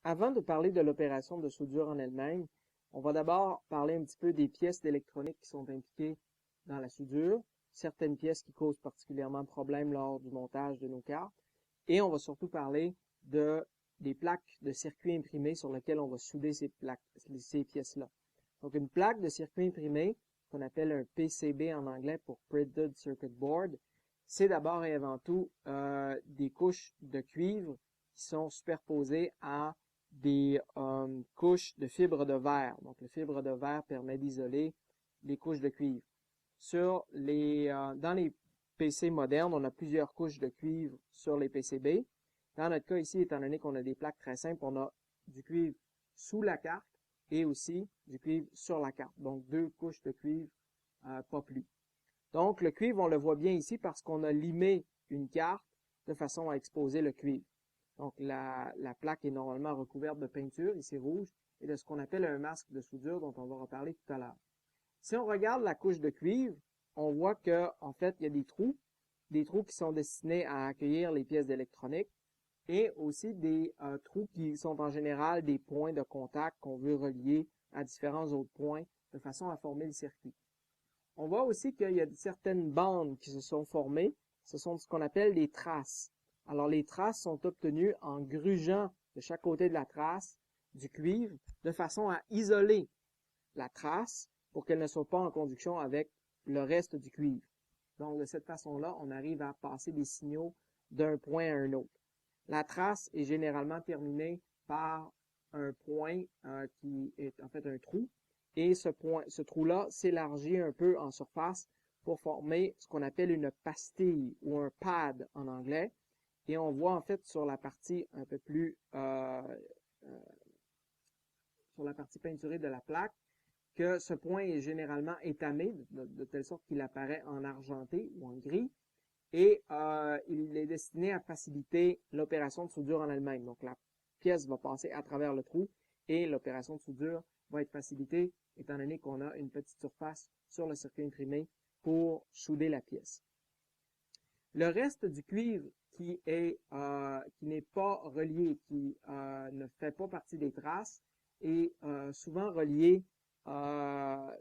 Avant de parler de l'opération de soudure en elle-même, on va d'abord parler un petit peu des pièces d'électronique qui sont impliquées dans la soudure, certaines pièces qui causent particulièrement de problèmes lors du montage de nos cartes, et on va surtout parler des plaques de circuit imprimé sur lesquelles on va souder ces pièces-là. Donc une plaque de circuit imprimé, qu'on appelle un PCB en anglais pour Printed Circuit Board, c'est d'abord et avant tout des couches de cuivre qui sont superposées à des couches de fibres de verre. Donc, la fibre de verre permet d'isoler les couches de cuivre. Dans les PC modernes, on a plusieurs couches de cuivre sur les PCB. Dans notre cas ici, étant donné qu'on a des plaques très simples, on a du cuivre sous la carte et aussi du cuivre sur la carte. Donc, deux couches de cuivre, pas plus. Donc, le cuivre, on le voit bien ici parce qu'on a limé une carte de façon à exposer le cuivre. Donc, la plaque est normalement recouverte de peinture, ici rouge, et de ce qu'on appelle un masque de soudure dont on va reparler tout à l'heure. Si on regarde la couche de cuivre, on voit que, en fait, il y a des trous qui sont destinés à accueillir les pièces d'électronique, et aussi des trous qui sont en général des points de contact qu'on veut relier à différents autres points de façon à former le circuit. On voit aussi qu'il y a certaines bandes qui se sont formées. Ce sont ce qu'on appelle des traces. Alors, les traces sont obtenues en grugeant de chaque côté de la trace du cuivre de façon à isoler la trace pour qu'elle ne soit pas en conduction avec le reste du cuivre. Donc, de cette façon-là, on arrive à passer des signaux d'un point à un autre. La trace est généralement terminée par un point qui est en fait un trou. Et ce trou-là s'élargit un peu en surface pour former ce qu'on appelle une pastille ou un pad en anglais. Et on voit en fait sur la partie un peu plus sur la partie peinturée de la plaque que ce point est généralement étamé de telle sorte qu'il apparaît en argenté ou en gris. Et il est destiné à faciliter l'opération de soudure en elle-même. Donc la pièce va passer à travers le trou et l'opération de soudure va être facilitée étant donné qu'on a une petite surface sur le circuit imprimé pour souder la pièce. Le reste du cuivre qui n'est pas relié, qui ne fait pas partie des traces, est souvent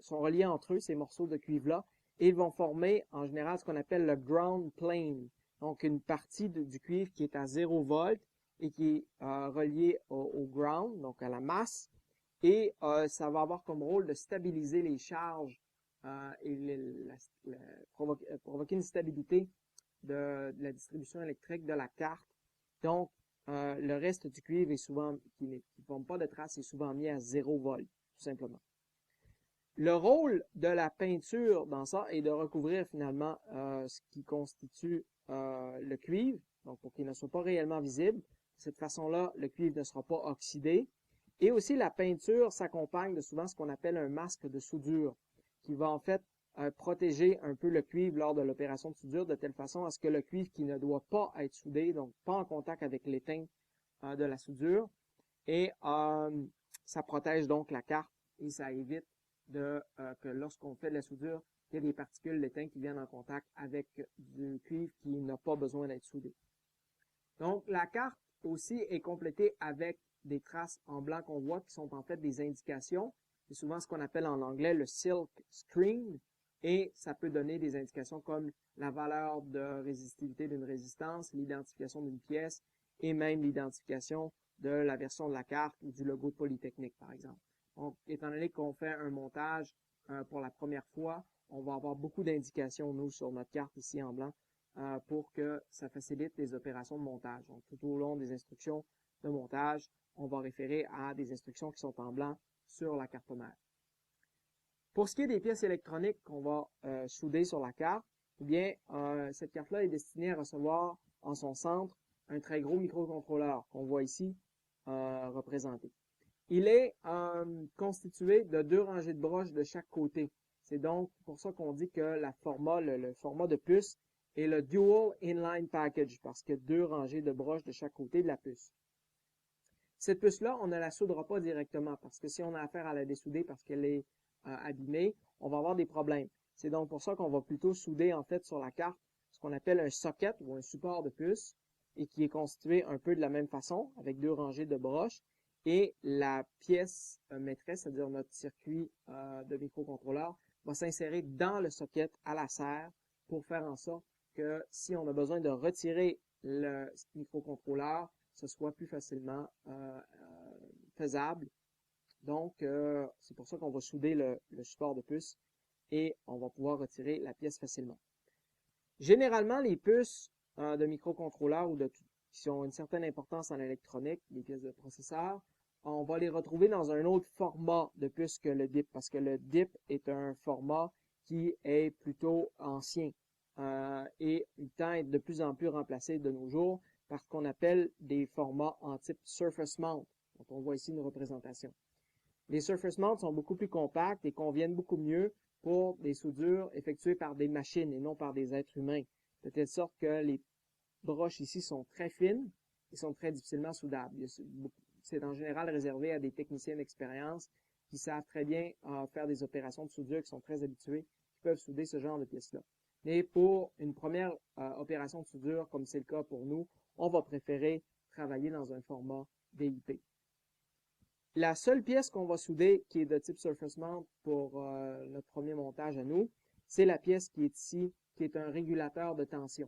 sont reliés entre eux, ces morceaux de cuivre-là, et ils vont former en général ce qu'on appelle le ground plane, donc une partie du cuivre qui est à 0 volt et qui est reliée au ground, donc à la masse, et ça va avoir comme rôle de stabiliser les charges et provoquer une stabilité de la distribution électrique de la carte. Donc, le reste du cuivre est souvent, qui ne forme pas de traces, est souvent mis à 0 volt, tout simplement. Le rôle de la peinture dans ça est de recouvrir finalement ce qui constitue le cuivre, donc pour qu'il ne soit pas réellement visible. De cette façon-là, le cuivre ne sera pas oxydé. Et aussi, la peinture s'accompagne de souvent ce qu'on appelle un masque de soudure, qui va en fait protéger un peu le cuivre lors de l'opération de soudure de telle façon à ce que le cuivre qui ne doit pas être soudé, donc pas en contact avec l'étain de la soudure, et ça protège donc la carte et ça évite que lorsqu'on fait de la soudure, il y a des particules d'étain qui viennent en contact avec du cuivre qui n'a pas besoin d'être soudé. Donc, la carte aussi est complétée avec des traces en blanc qu'on voit qui sont en fait des indications. C'est souvent ce qu'on appelle en anglais le silk screen et ça peut donner des indications comme la valeur de résistivité d'une résistance, l'identification d'une pièce et même l'identification de la version de la carte ou du logo de Polytechnique, par exemple. Donc, étant donné qu'on fait un montage pour la première fois, on va avoir beaucoup d'indications, nous, sur notre carte ici en blanc, pour que ça facilite les opérations de montage. Donc, tout au long des instructions de montage, on va référer à des instructions qui sont en blanc sur la carte mère. Pour ce qui est des pièces électroniques qu'on va souder sur la carte, eh bien, cette carte-là est destinée à recevoir en son centre un très gros microcontrôleur qu'on voit ici représenté. Il est constitué de 2 rangées de broches de chaque côté. C'est donc pour ça qu'on dit que le format de puce est le Dual Inline Package, parce qu'il y a 2 rangées de broches de chaque côté de la puce. Cette puce-là, on ne la soudera pas directement, parce que si on a affaire à la dessouder parce qu'elle est abîmée, on va avoir des problèmes. C'est donc pour ça qu'on va plutôt souder en fait sur la carte ce qu'on appelle un socket ou un support de puce, et qui est constitué un peu de la même façon, avec 2 rangées de broches. et la pièce maîtresse, c'est-à-dire notre circuit de microcontrôleur, va s'insérer dans le socket à la serre pour faire en sorte que si on a besoin de retirer le microcontrôleur, ce soit plus facilement faisable. Donc, c'est pour ça qu'on va souder le support de puce et on va pouvoir retirer la pièce facilement. Généralement, les puces de microcontrôleurs ou qui ont une certaine importance en électronique, les pièces de processeur, on va les retrouver dans un autre format de puce que le DIP, parce que le DIP est un format qui est plutôt ancien et il tend à être de plus en plus remplacé de nos jours par ce qu'on appelle des formats en type Surface Mount, dont on voit ici une représentation. Les Surface Mount sont beaucoup plus compacts et conviennent beaucoup mieux pour des soudures effectuées par des machines et non par des êtres humains, de telle sorte que les broches ici sont très fines et sont très difficilement soudables. C'est en général réservé à des techniciens d'expérience qui savent très bien faire des opérations de soudure, qui sont très habitués, qui peuvent souder ce genre de pièces-là. Mais pour une première opération de soudure, comme c'est le cas pour nous, on va préférer travailler dans un format DIP. La seule pièce qu'on va souder, qui est de type Surface Mount pour notre premier montage à nous, c'est la pièce qui est ici, qui est un régulateur de tension.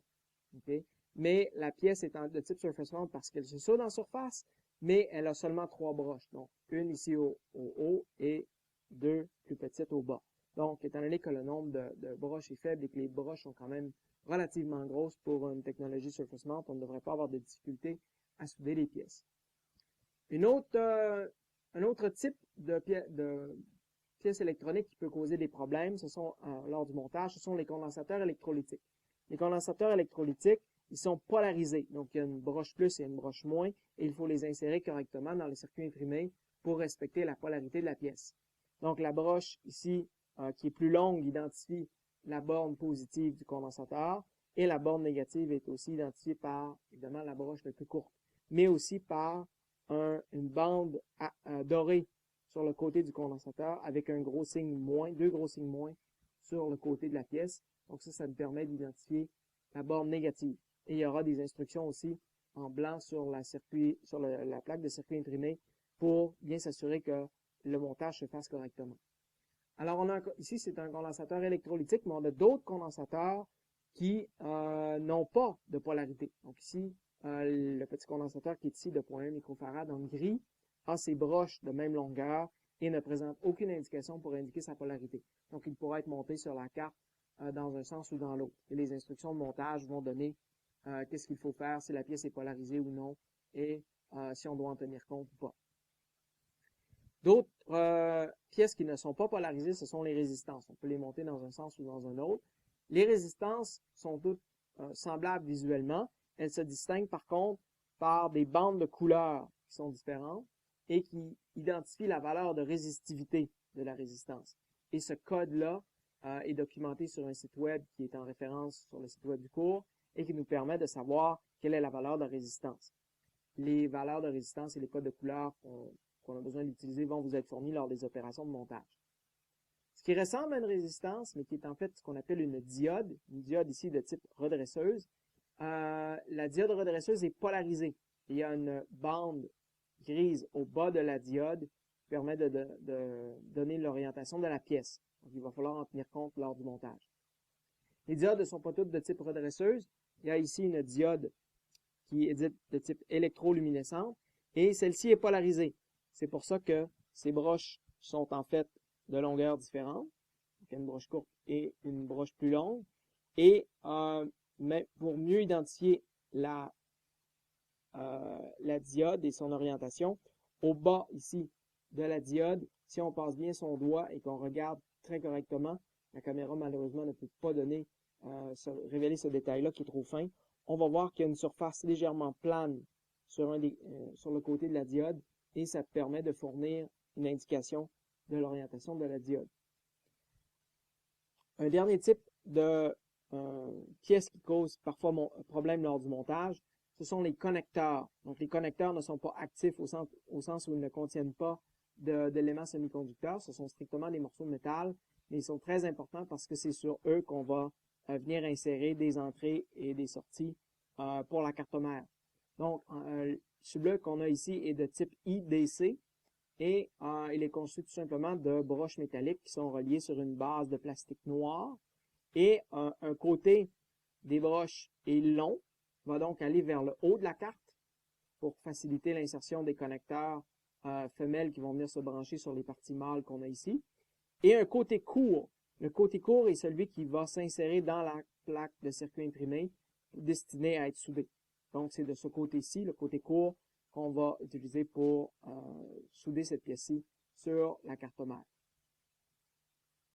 Okay? Mais la pièce est de type Surface Mount parce qu'elle se soude en surface, mais elle a seulement 3 broches. Donc, une ici au haut et 2 plus petites au bas. Donc, étant donné que le nombre de broches est faible et que les broches sont quand même relativement grosses pour une technologie Surface Mount, on ne devrait pas avoir de difficulté à souder les pièces. Un autre type de pièces électroniques qui peut causer des problèmes, lors du montage, ce sont les condensateurs électrolytiques. Les condensateurs électrolytiques, ils sont polarisés. Donc, il y a une broche plus et une broche moins, et il faut les insérer correctement dans les circuits imprimés pour respecter la polarité de la pièce. Donc, la broche ici, qui est plus longue, identifie la borne positive du condensateur, et la borne négative est aussi identifiée par, évidemment, la broche la plus courte, mais aussi par une bande dorée sur le côté du condensateur avec un gros signe moins, 2 gros signes moins sur le côté de la pièce. Donc ça nous permet d'identifier la borne négative. Et il y aura des instructions aussi en blanc sur la plaque de circuit imprimé pour bien s'assurer que le montage se fasse correctement. Alors ici, c'est un condensateur électrolytique, mais on a d'autres condensateurs qui n'ont pas de polarité. Donc ici, le petit condensateur qui est ici de 0,1 microfarad en gris a ses broches de même longueur et ne présente aucune indication pour indiquer sa polarité. Donc, il pourra être monté sur la carte dans un sens ou dans l'autre. Et les instructions de montage vont donner qu'est-ce qu'il faut faire, si la pièce est polarisée ou non, et si on doit en tenir compte ou pas. D'autres pièces qui ne sont pas polarisées, ce sont les résistances. On peut les monter dans un sens ou dans un autre. Les résistances sont toutes semblables visuellement. Elles se distinguent par contre par des bandes de couleurs qui sont différentes et qui identifient la valeur de résistivité de la résistance. Et ce code-là est documenté sur un site web qui est en référence sur le site web du cours et qui nous permet de savoir quelle est la valeur de résistance. Les valeurs de résistance et les codes de couleurs qu'on a besoin d'utiliser vont vous être fournis lors des opérations de montage. Ce qui ressemble à une résistance, mais qui est en fait ce qu'on appelle une diode ici de type redresseuse. La diode redresseuse est polarisée. Il y a une bande grise au bas de la diode qui permet de donner l'orientation de la pièce. Donc, il va falloir en tenir compte lors du montage. Les diodes ne sont pas toutes de type redresseuse. Il y a ici une diode qui est dite de type électroluminescente et celle-ci est polarisée. C'est pour ça que ces broches sont en fait de longueurs différentes. Donc, une broche courte et une broche plus longue. Et mais pour mieux identifier la diode et son orientation, au bas ici de la diode, si on passe bien son doigt et qu'on regarde très correctement, la caméra malheureusement ne peut pas révéler ce détail-là qui est trop fin, on va voir qu'il y a une surface légèrement plane sur le côté de la diode et ça permet de fournir une indication de l'orientation de la diode. Un dernier type de pièces qui causent parfois problème lors du montage, ce sont les connecteurs. Donc, les connecteurs ne sont pas actifs au sens où ils ne contiennent pas d'éléments semi-conducteurs. Ce sont strictement des morceaux de métal, mais ils sont très importants parce que c'est sur eux qu'on va venir insérer des entrées et des sorties pour la carte mère. Donc, celui qu'on a ici est de type IDC et il est conçu tout simplement de broches métalliques qui sont reliées sur une base de plastique noir. Et un côté des broches est long, va donc aller vers le haut de la carte pour faciliter l'insertion des connecteurs femelles qui vont venir se brancher sur les parties mâles qu'on a ici. Et un côté court. Le côté court est celui qui va s'insérer dans la plaque de circuit imprimé destinée à être soudée. Donc, c'est de ce côté-ci, le côté court, qu'on va utiliser pour souder cette pièce-ci sur la carte mère.